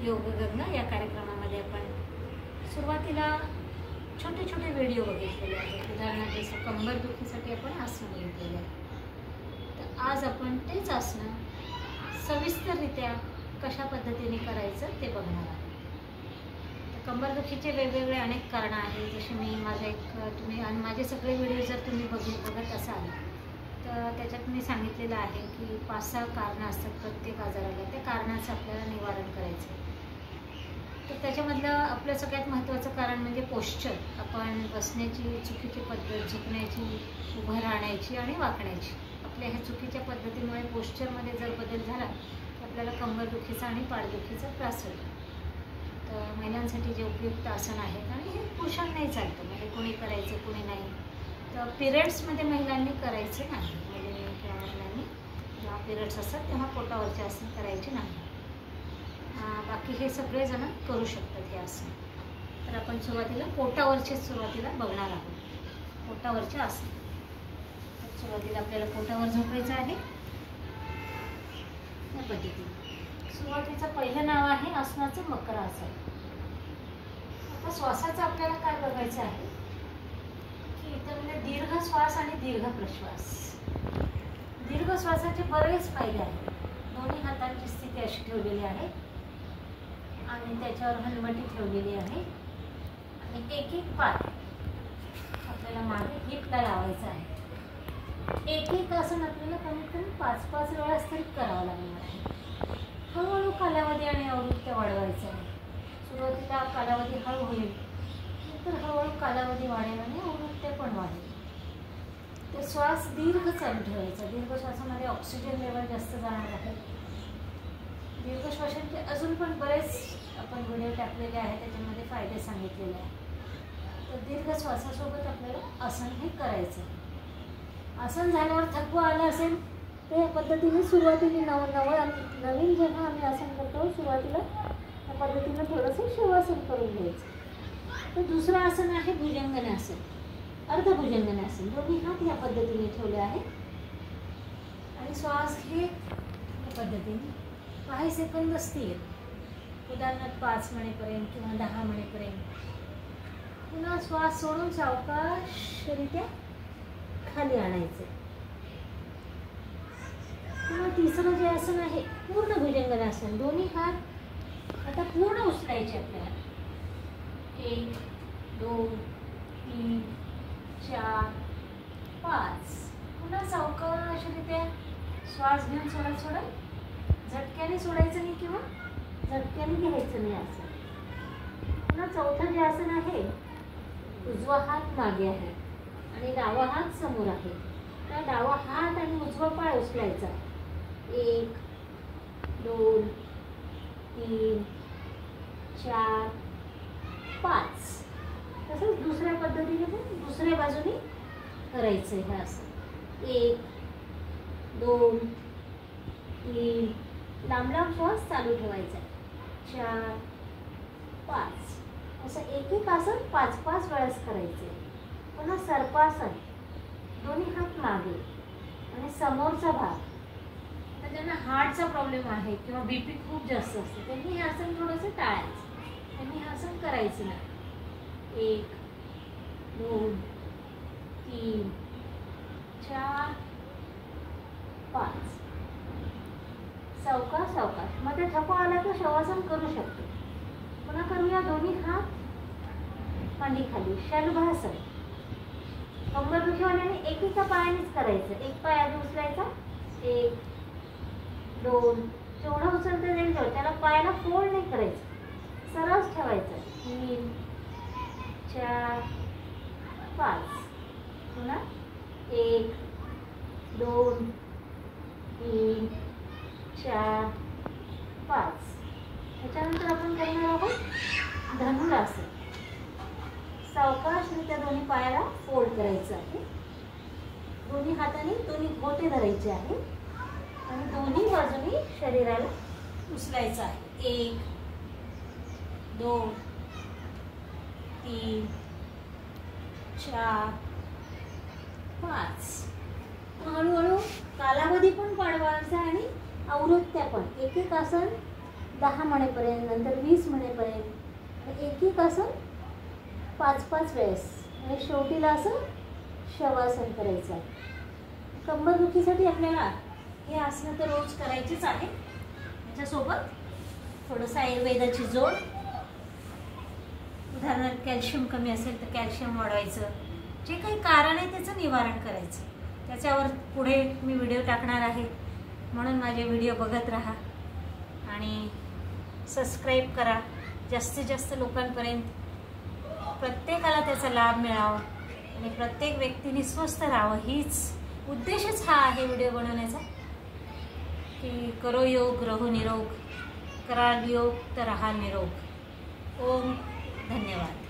योग गंगा या कार्यक्रमामध्ये आपण सुरुवातीला छोटे छोटे व्हिडिओ बघितलेले आहेत. उदाहरणार्थ जसं कंबर दुखीसाठी आपण आसनं बघितलेले आहे. तर आज आपण तेच आसनं सविस्तररित्या कशा पद्धतीने करायचं ते बघणार आहोत. तर कंबरदुखीचे वेगवेगळे अनेक कारणं आहेत. जसे मी तुम्ही आणि माझे सगळे व्हिडिओ जर तुम्ही बघत असाल तर त्याच्यात मी सांगितलेलं आहे की 5-6 कारणं असतात प्रत्येक आजाराला. त्या कारणाचं आपल्याला निवारण करायचं. तर त्याच्यामधलं आपलं सगळ्यात महत्त्वाचं कारण म्हणजे पोश्चर. आपण बसण्याची चुकीची पद्धत, झुकण्याची, उभं राहण्याची आणि वाकण्याची. आपल्या ह्या चुकीच्या पद्धतीमुळे पोश्चरमध्ये जर बदल झाला तर आपल्याला कंबरदुखीचा आणि पाठदुखीचा त्रास होतो. तर महिलांसाठी जे उपयुक्त आसन आहेत आणि हे पुरुषांनाही चालतं, म्हणजे कोणी करायचं कोणी नाही. तर पिरियड्समध्ये महिलांनी करायचे नाही. मुलींनी किंवा महिलांनी जेव्हा पिरियड्स असतात तेव्हा पोटावरचे आसन करायचे नाही. बाकी हे सगळेजण करू शकतात हे आसन. तर आपण सुरुवातीला बघणार आहोत पोटावरचे आसन. तर सुरुवातीला आपल्याला पोटावर झोपायचं आहे. या पद्धतीने सुरुवातीचं पहिलं नाव आहे आसनाचं मकरासन. आता श्वासाचं आपल्याला काय बघायचं आहे की इथं म्हणजे दीर्घ श्वास आणि दीर्घ प्रश्वास. दीर्घ श्वासाचे बरेच फायदे आहेत. दोन्ही हातांची स्थिती अशी ठेवलेली आहे आणि त्याच्यावर हनुवटी ठेवलेली आहे आणि एक एक पाय आपल्याला मागे हिपला लावायचा आहे. एक एक आसन आपल्याला कमीत कमी 5-5 वेळाच तरी करावं लागणार आहे. हळूहळू कालावधी आणि आवृत्ती वाढवायचं आहे. सुरुवातीला कालावधी हळू होईल, नंतर हळूहळू कालावधी वाढेल आणि आवृत्ती पण वाढेल. तर श्वास दीर्घ चालू ठेवायचा. दीर्घ श्वासामध्ये ऑक्सिजन लेवल जास्त जाणार आहे. दीर्घ श्वासांचे अजून पण बरेच आपण व्हिडिओ टाकलेले आहेत, त्याच्यामध्ये फायदे सांगितलेले आहेत. तर दीर्घ श्वासासोबत आपल्याला आसन हे करायचं. आसन झाल्यावर थकवा आला असेल तर या पद्धतीने सुरुवातीला नवीन जेव्हा आम्ही आसन करतो सुरुवातीला या पद्धतीनं थोडंसं शवासन करून घ्यायचं. तर दुसरं आसन आहे भुजंगासन, अर्धभुजंगासन. दोन्ही हात या पद्धतीने ठेवले आहेत आणि श्वास घेत या पद्धतीने काही सेकंद स्थिर, उदाहरणार्थ 5 म्हणेपर्यंत किंवा 10 म्हणेपर्यंत. पुन्हा श्वास सोडून सावकाशरित्या खाली आणायचे. पुन्हा तिसरं जे आसन आहे पूर्ण भुजंगासन. दोन्ही हात आता पूर्ण उचलायचे आपल्याला. 1 2 3 4 5. पुन्हा सावकाशरित्या श्वास घेऊन सोडत झटक्याने सोडायचं नाही किंवा झटक्याने घ्यायचं नाही असं. पुन्हा चौथं जे आसन आहे उजवा हात मागे आहे आणि डावा हात समोर आहे. त्या डावा हात आणि उजवा पाय उचलायचा. 1 2 3 4 5. तसंच दुसऱ्या पद्धतीने पण दुसऱ्या बाजूने करायचं हे असं. 1 2 3. लांब लांब श्वास चालू ठेवायचा. 4 5. असं एक एक आसन 5-5 वेळाच करायचे. पुन्हा सर्पासन. दोन्ही हात मागे आणि समोरचा भाग. तर ज्यांना हार्टचा प्रॉब्लेम आहे किंवा BP खूप जास्त असते त्यांनी हे आसन थोडंसं टाळायचं. त्यांनी हे आसन करायचं नाही. 1 2 3 4 5. सावकाश. मध्ये थकवा आला तर शवासन करू शकतो. पुन्हा करूया दोन्ही हात मांडी खाली, शलभासन. कंबरदुखीवाल्याने एका पायानेच करायचं. एक पाय आधी उचलायचा. 1 2. जेवढं उचलता जाईल त्याला पायाला फोल्ड नाही करायचं, सरळ ठेवायचं. 3 4 5. पुन्हा 1 2 3 4 5. त्याच्यानंतर आपण करणार आहोत धनुरासन. सावकाशरित्या दोन्ही पायाला फोल्ड करायचं आहे. दोन्ही हाताने दोन्ही बोटे धरायचे आहे आणि दोन्ही बाजूनी शरीराला उचलायचं आहे. 1 2 3 4 5. हळूहळू कालावधी पण वाढवायचा आणि आवृत्त्या पण. एक एक आसन 10 म्हणेपर्यंत, नंतर 20 म्हणेपर्यंत, आणि एक आसन 5-5 वेळेस, आणि शेवटीला असं शवासन करायचं आहे. कंबरदुखीसाठी आपल्याला हे आसनं तर रोज करायचीच आहे. त्याच्यासोबत थोडंसं आयुर्वेदाची जोड, उदाहरणार्थ कॅल्शियम कमी असेल तर कॅल्शियम वाढवायचं, जे काही कारण आहे त्याचं निवारण करायचं. त्याच्यावर पुढे मी व्हिडिओ टाकणार आहे, म्हणून माझे व्हिडिओ बघत राहा आणि सबस्क्राईब करा. जास्तीत जास्त लोकांपर्यंत प्रत्येकाला त्याचा लाभ मिळावा आणि प्रत्येक व्यक्तीने स्वस्थ राहावं, हीच उद्देशच हा आहे व्हिडिओ बनवण्याचा. की करो योग रहो निरोग, कराल योग तर राहा निरोग. ओम धन्यवाद.